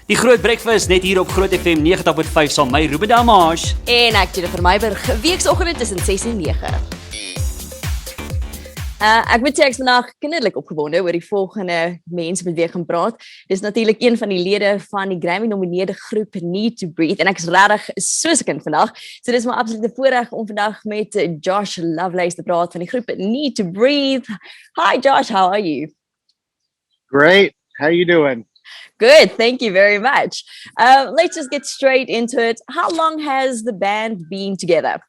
Die Groot Breakfast net hier op Groot FM 90.5 saam met my Ruben Damash. En ek Jennifer Myburgh, weekoggende tussen 6 en 9. Ek moet sê ek is vandag kinderlik opgewonde oor die volgende mense met wie ek gaan praat. Dis natuurlik een van die lede van die Grammy-nomineerde groep Needtobreath en ek is regtig soos 'n kind vandag. So dis my absolute voorreg om vandag met Josh Lovelace te praat van die groep Needtobreath. Hi Josh, how are you? Great. How you doing? Good, thank you very much. Let's just get straight into it. How long has the band been together?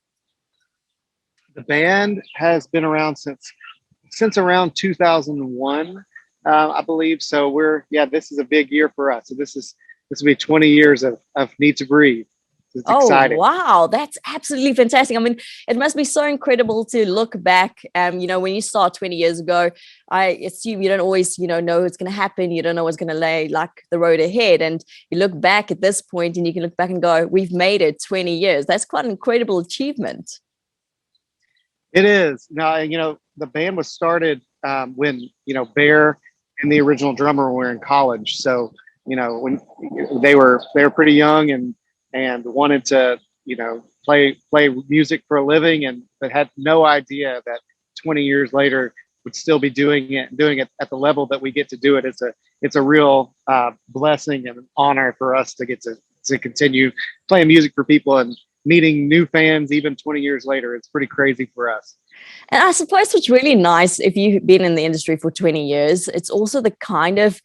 The band has been around since around 2001, I believe. So this is a big year for us. So this will be 20 years of Needtobreath. It's exciting. Oh, wow. That's absolutely fantastic. I mean, it must be so incredible to look back. When you start 20 years ago, I assume you don't always, know what's going to happen. You don't know what's going to lay like the road ahead. And you look back at this point and you can look back and go, we've made it 20 years. That's quite an incredible achievement. It is. Now, the band was started when, Bear and the original drummer were in college. So, when they were pretty young and wanted to, play music for a living, but had no idea that 20 years later would still be doing it at the level that we get to do it. It's a real blessing and an honor for us to get to continue playing music for people and meeting new fans even 20 years later. It's pretty crazy for us. And I suppose what's really nice, if you've been in the industry for 20 years, it's also the kind of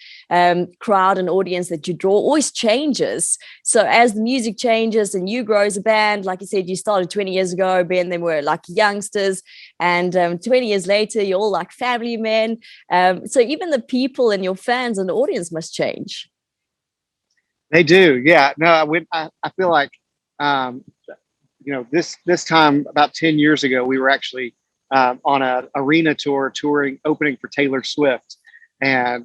crowd and audience that you draw always changes. So as the music changes and you grow as a band, like you said, you started 20 years ago, and then were like youngsters, and 20 years later, you're all like family men. So even the people and your fans and the audience must change. They do. Yeah. No, I feel like, this time about 10 years ago, we were actually on an arena tour opening for Taylor Swift. And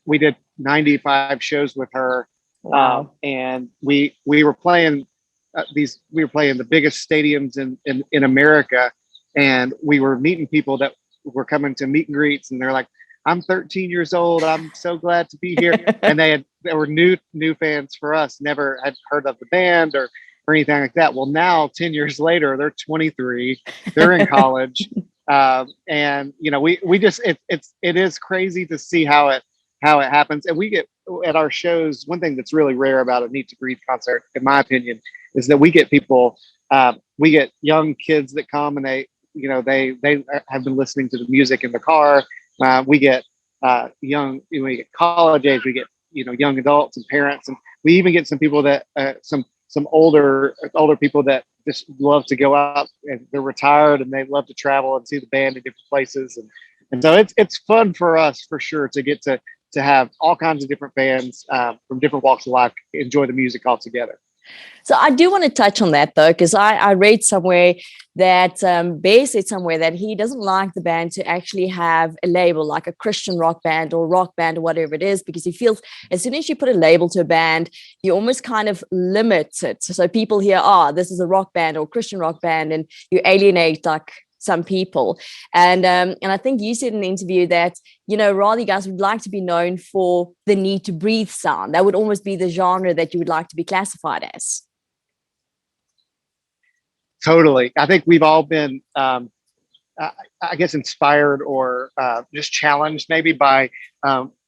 we did 95 shows with her. Wow. And we were playing the biggest stadiums in America. And we were meeting people that were coming to meet and greets. And they're like, I'm 13 years old. I'm so glad to be here. And they were new fans for us, never had heard of the band or anything like that. Well, now 10 years later, they're 23, they're in college. And it is crazy to see how it happens. And we get at our shows, one thing that's really rare about a Needtobreath concert, in my opinion, is that we get people, we get young kids that come and they have been listening to the music in the car. We get we get college age, we get, young adults and parents. And we even get some people that, some older people that just love to go out and they're retired and they love to travel and see the band in different places. And so it's fun for us for sure to get to have all kinds of different bands from different walks of life enjoy the music all together. So I do want to touch on that though, because I read somewhere that Bear said somewhere that he doesn't like the band to actually have a label like a Christian rock band or rock band or whatever it is, because he feels as soon as you put a label to a band, you almost kind of limit it. So people hear, this is a rock band or Christian rock band, and you alienate like some people. And I think you said in the interview that, rather you guys would like to be known for the Needtobreath sound. That would almost be the genre that you would like to be classified as. Totally. I think we've all been, I guess, inspired or just challenged maybe by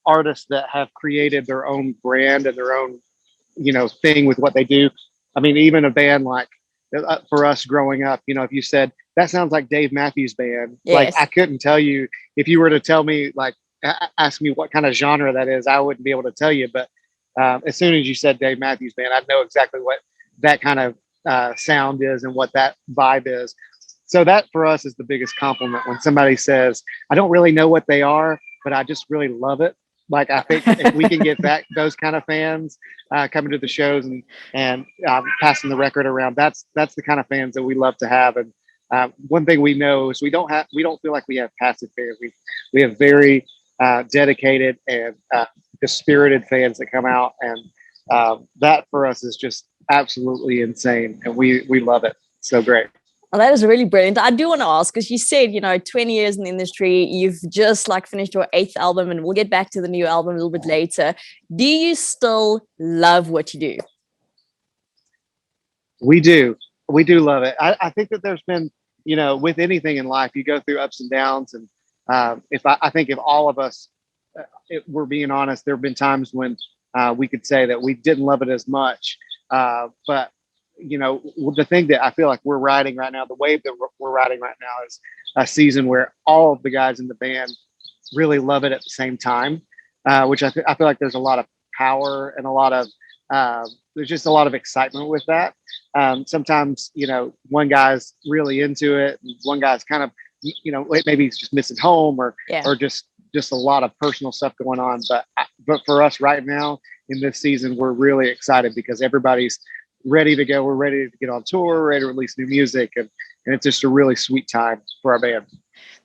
artists that have created their own brand and their own, thing with what they do. I mean, even a band like, for us growing up, if you said, that sounds like Dave Matthews Band. Yes. Like, I couldn't tell you, if you were to tell me, like, ask me what kind of genre that is, I wouldn't be able to tell you. But as soon as you said Dave Matthews Band, I know exactly what that kind of sound is and what that vibe is. So that for us is the biggest compliment when somebody says, I don't really know what they are, but I just really love it. Like, I think if we can get those kind of fans coming to the shows and passing the record around, that's the kind of fans that we love to have. And one thing we know is we don't feel like we have passive fans. We have very dedicated and spirited fans that come out, and that for us is just absolutely insane, and we love it. So great. Oh, that is really brilliant. I do want to ask, because you said, 20 years in the industry, you've just like finished your 8th album, and we'll get back to the new album a little bit later. Do you still love what you do? We do. We do love it. I think that there's been, with anything in life, you go through ups and downs. And I think if all of us, if we're being honest, there have been times when we could say that we didn't love it as much. But, the thing that I feel like we're riding right now, the wave that we're riding right now is a season where all of the guys in the band really love it at the same time, which I feel like there's a lot of power and a lot of, there's just a lot of excitement with that. Sometimes, one guy's really into it, and one guy's kind of, maybe he's just missing home or just a lot of personal stuff going on. But for us right now in this season, we're really excited because everybody's ready to go. We're ready to get on tour, ready to release new music. And it's just a really sweet time for our band.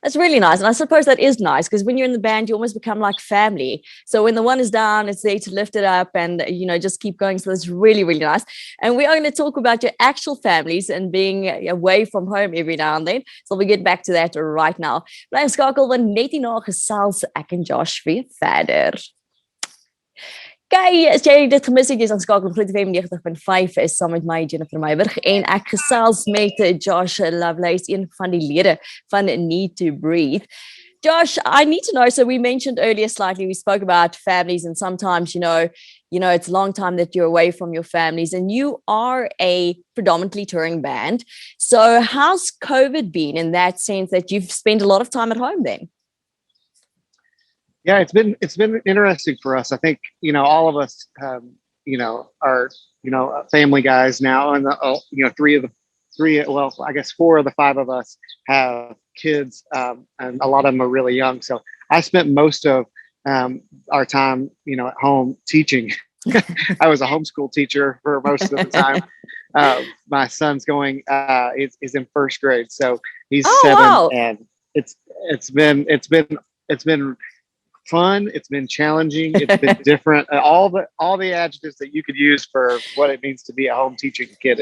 That's really nice. And I suppose that is nice because when you're in the band, you almost become like family. So when the one is down, it's there to lift it up and, just keep going. So that's really, really nice. And we are going to talk about your actual families and being away from home every now and then. So we'll get back to that right now. Bly skakel, want net hierna gesels ek en Josh weer verder. Kyk, as jy dit gemis het, jy's aangeskakel op Groot FM 90.5 is saam met my Jennifer Myburgh en ek gesels met Josh Lovelace, een van die lede van Needtobreath. Josh, I need to know, so we mentioned earlier slightly, we spoke about families and sometimes, it's a long time that you're away from your families and you are a predominantly touring band. So how's COVID been in that sense that you've spent a lot of time at home then? Yeah, it's been interesting for us. I think, all of us, are, family guys now, and I guess 4 of the 5 of us have kids, and a lot of them are really young. So I spent most of our time, at home teaching. I was a homeschool teacher for most of the time. My son's going, is in 1st grade, so he's 7, wow. And it's been fun. It's been challenging. It's been different. All the adjectives that you could use for what it means to be a home teaching kid.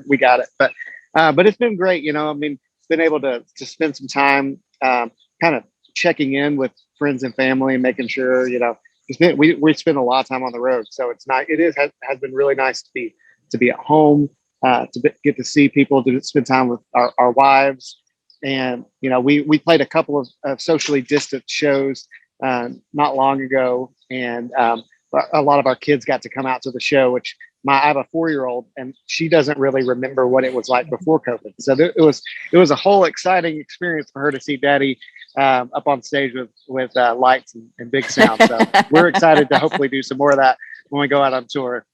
We got it. But it's been great. Been able to spend some time, kind of checking in with friends and family and making sure, we spend a lot of time on the road. So has been really nice to be at home, get to see people, to spend time with our wives. And, we played a couple of socially distant shows not long ago, and a lot of our kids got to come out to the show, which I have a 4-year-old and she doesn't really remember what it was like before COVID. So it was a whole exciting experience for her to see Daddy up on stage with lights and big sound. So we're excited to hopefully do some more of that when we go out on tour.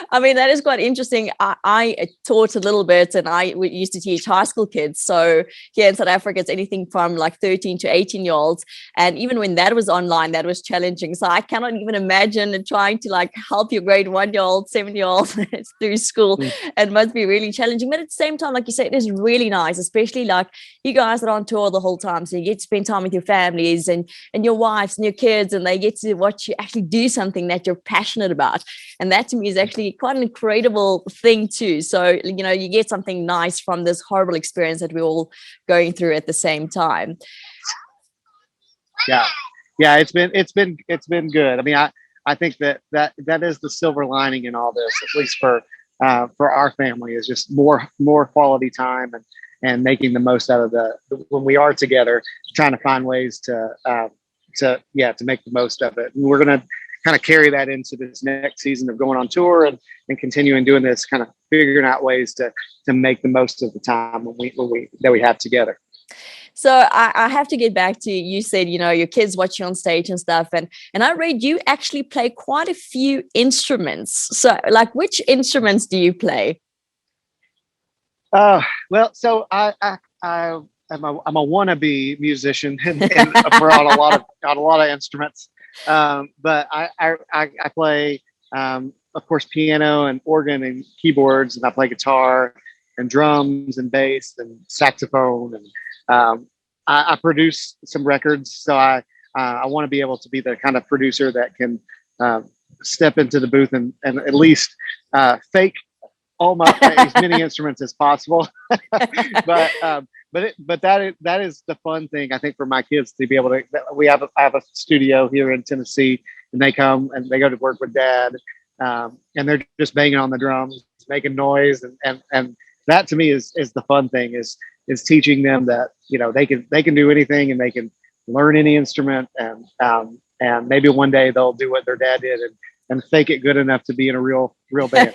I mean, that is quite interesting. I taught a little bit and I used to teach high school kids. So here in South Africa, it's anything from like 13 to 18-year-olds. And even when that was online, that was challenging. So I cannot even imagine trying to like help your grade 1-year-old, 7-year-old through school. It must be really challenging. But at the same time, like you said, it is really nice, especially like you guys are on tour the whole time. So you get to spend time with your families and your wives and your kids, and they get to watch you actually do something that you're passionate about. And that to me is actually quite an incredible thing too. So, you get something nice from this horrible experience that we're all going through at the same time. Yeah. It's been good. I mean, I think that is the silver lining in all this, at least for our family, is just more quality time and making the most out of when we are together, trying to find ways to make the most of it. And we're going to kind of carry that into this next season of going on tour and continuing doing this, kind of figuring out ways to make the most of the time that we have together. So I have to get back to, you said, your kids watch you on stage and stuff. And I read you actually play quite a few instruments. So like, which instruments do you play? Well, so I'm a wannabe musician and we're on a lot of instruments. But I play, of course, piano and organ and keyboards, and I play guitar and drums and bass and saxophone, and I produce some records. So I want to be able to be the kind of producer that can step into the booth and at least fake all my as many instruments as possible. But that is the fun thing, I think, for my kids to be able to. I have a studio here in Tennessee, and they come and they go to work with Dad, and they're just banging on the drums, making noise, and that to me is the fun thing, is teaching them that, they can do anything and they can learn any instrument, and maybe one day they'll do what their dad did and fake it good enough to be in a real band.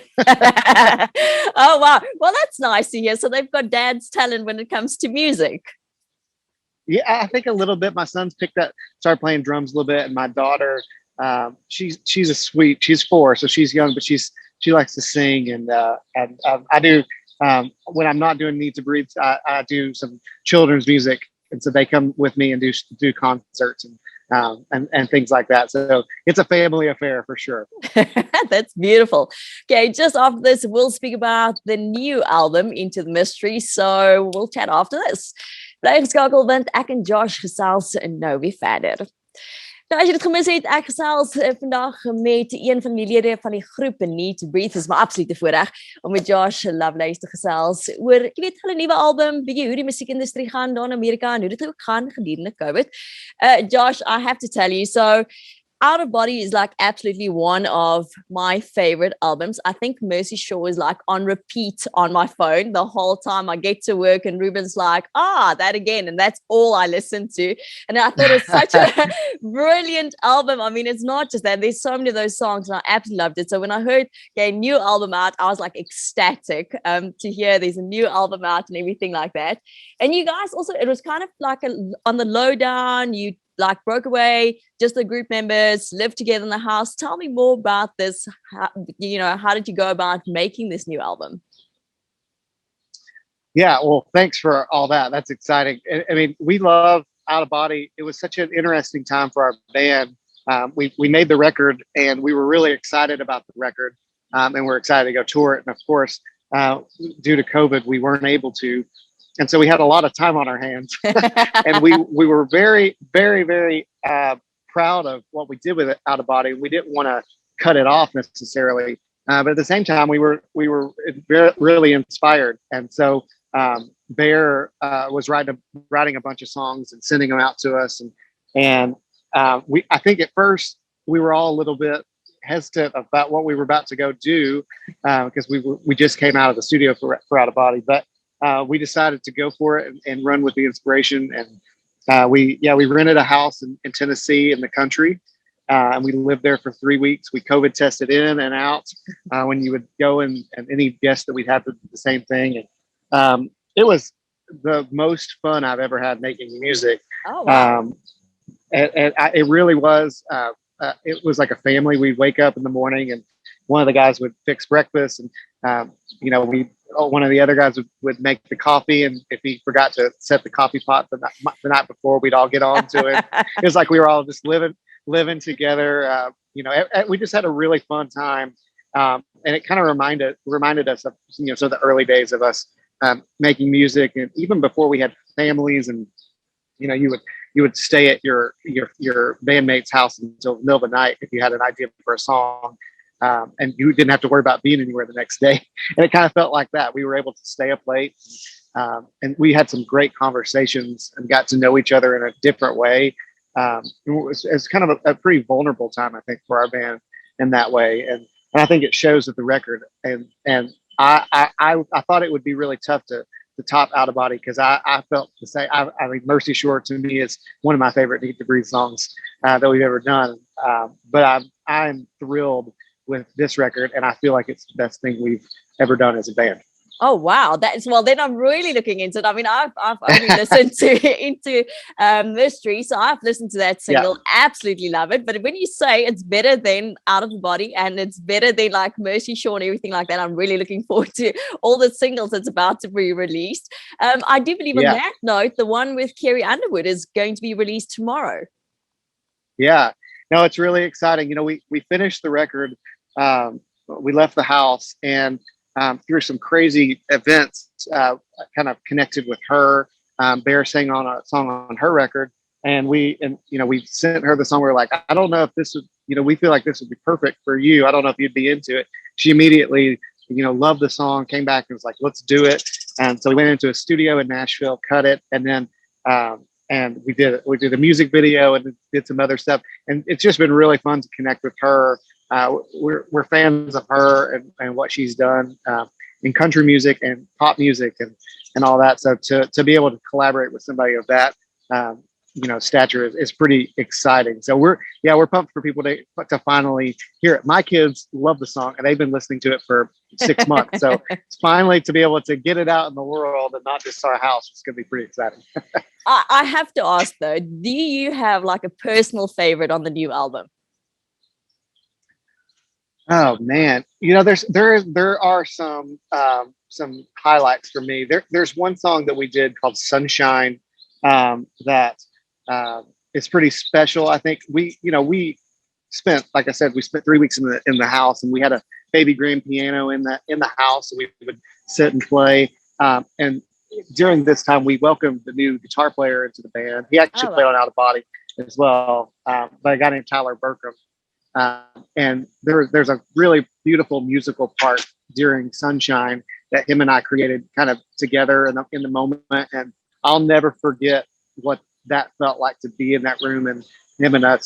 Oh, wow. Well, that's nice to hear. So they've got dad's talent when it comes to music. Yeah, I think a little bit. My son's started playing drums a little bit, and my daughter, she's a sweet. She's 4, so she's young, but she likes to sing, and I do. When I'm not doing Needtobreath, I do some children's music, and so they come with me and do concerts and things like that. So it's a family affair for sure. That's beautiful. Okay, just after this, we'll speak about the new album, Into the Mystery. So we'll chat after this. Bly geskakel want ek en Josh gesels nou weer verder. Nou, as jy dit gemis het, ek gesels vandag met een van die lede van die groep Needtobreath. Dit is my absolute voorreg om met Josh Lovelace te gesels oor, hulle nuwe album, bietjie hoe die musiekindustrie gaan daar in Amerika en hoe dit ook gaan gedurende COVID. Josh, I have to tell you, so Out of Body is like absolutely one of my favorite albums. I think Mercy Shore is like on repeat on my phone the whole time I get to work, and Ruben's like, that again. And that's all I listen to. And I thought it was such a brilliant album. I mean, it's not just that. There's so many of those songs and I absolutely loved it. So when I heard a new album out, I was like ecstatic to hear there's a new album out and everything like that. And you guys also, it was kind of like on the lowdown, you like broke away, just the group members lived together in the house. Tell me more about this. How did you go about making this new album? Yeah, well, thanks for all that. That's exciting. I mean, we love Out of Body. It was such an interesting time for our band. We made the record, and we were really excited about the record, and we're excited to go tour it. And of course, due to COVID, we weren't able to. And so we had a lot of time on our hands, and we were very, very, very proud of what we did with it, Out of Body. We didn't want to cut it off necessarily, but at the same time, we were really inspired. And so Bear was writing a bunch of songs and sending them out to us, and I think at first we were all a little bit hesitant about what we were about to go do, because we just came out of the studio for Out of Body, but we decided to go for it and run with the inspiration. And we rented a house in Tennessee in the country, and we lived there for 3 weeks. We COVID tested in and out when you would go, and any guest that we'd have did the same thing. And it was the most fun I've ever had making music. Oh, wow. It really was. It was like a family. We'd wake up in the morning, and one of the guys would fix breakfast, and one of the other guys would make the coffee, and if he forgot to set the coffee pot the night before, we'd all get on to it. It was like we were all just living together. We just had a really fun time, and it kind of reminded us of so the early days of us making music, and even before we had families, and you would stay at your bandmate's house until the middle of the night if you had an idea for a song. And you didn't have to worry about being anywhere the next day. And it kind of felt like that. We were able to stay up late, and we had some great conversations and got to know each other in a different way. It was kind of a pretty vulnerable time, I think, for our band in that way. And I think it shows with the record. And I thought it would be really tough to top Out of Body, because I felt the same. I mean, Mercy Shore to me is one of my favorite Needtobreath songs that we've ever done. But I'm thrilled with this record, and I feel like it's the best thing we've ever done as a band. Oh, wow. Then I'm really looking into it. I mean, I've only listened into Mystery, so I've listened to that single. Yeah. Absolutely love it. But when you say it's better than Out of the Body, and it's better than like Mercy Shore and everything like that, I'm really looking forward to all the singles that's about to be released. I do believe on that note, the one with Carrie Underwood is going to be released tomorrow. Yeah. No, it's really exciting. We finished the record. We left the house, and through some crazy events, kind of connected with her. Bear sang on a song on her record, and we sent her the song. We were like, I don't know if this would, we feel like this would be perfect for you. I don't know if you'd be into it. She immediately loved the song, came back and was like, let's do it. And so we went into a studio in Nashville, cut it, and then and we did a music video and did some other stuff. And it's just been really fun to connect with her. We're fans of her and what she's done in country music and pop music and all that. So to be able to collaborate with somebody of that stature is pretty exciting. So we're pumped for people to finally hear it. My kids love the song and they've been listening to it for 6 months. So it's finally to be able to get it out in the world and not just our house. It's going to be pretty exciting. I have to ask though, do you have like a personal favorite on the new album? Oh man, there are some highlights for me. There's one song that we did called Sunshine that is pretty special. I think we spent, like I said, we spent 3 weeks in the house, and we had a baby grand piano in the house. So we would sit and play. And during this time, we welcomed the new guitar player into the band. He actually played on Out of Body as well, but a guy named Tyler Burkham. And there's a really beautiful musical part during Sunshine that him and I created kind of together in the moment. And I'll never forget what that felt like to be in that room and him and I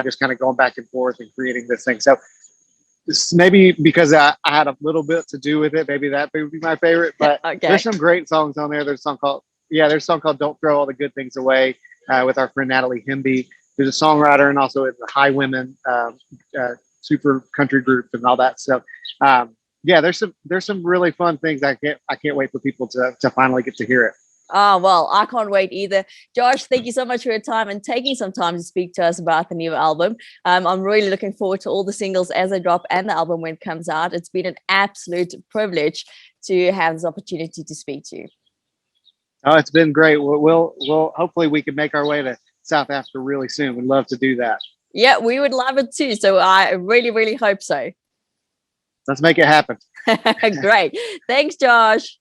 just kind of going back and forth and creating this thing. So maybe because I had a little bit to do with it, maybe that would be my favorite, but There's some great songs on there. There's a song called Don't Throw All the Good Things Away with our friend Natalie Hemby, who's a songwriter and also in the High Women super country group and all that stuff. There's some really fun things. I can't wait for people to finally get to hear it. Oh, well, I can't wait either. Josh, thank you so much for your time and taking some time to speak to us about the new album. I'm really looking forward to all the singles as they drop and the album when it comes out. It's been an absolute privilege to have this opportunity to speak to you. Oh, it's been great. We'll hopefully we can make our way to South Africa really soon. We'd love to do that. Yeah, we would love it too. So I really, really hope so. Let's make it happen. Great. Thanks, Josh.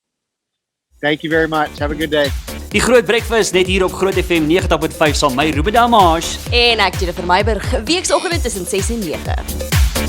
Thank you very much. Have a good day. Die Groot Breakfast net hier op Groot FM 90.5 saam met my Ruben Damash en ek Jennifer Myburgh, weekoggend tussen 6 en 9.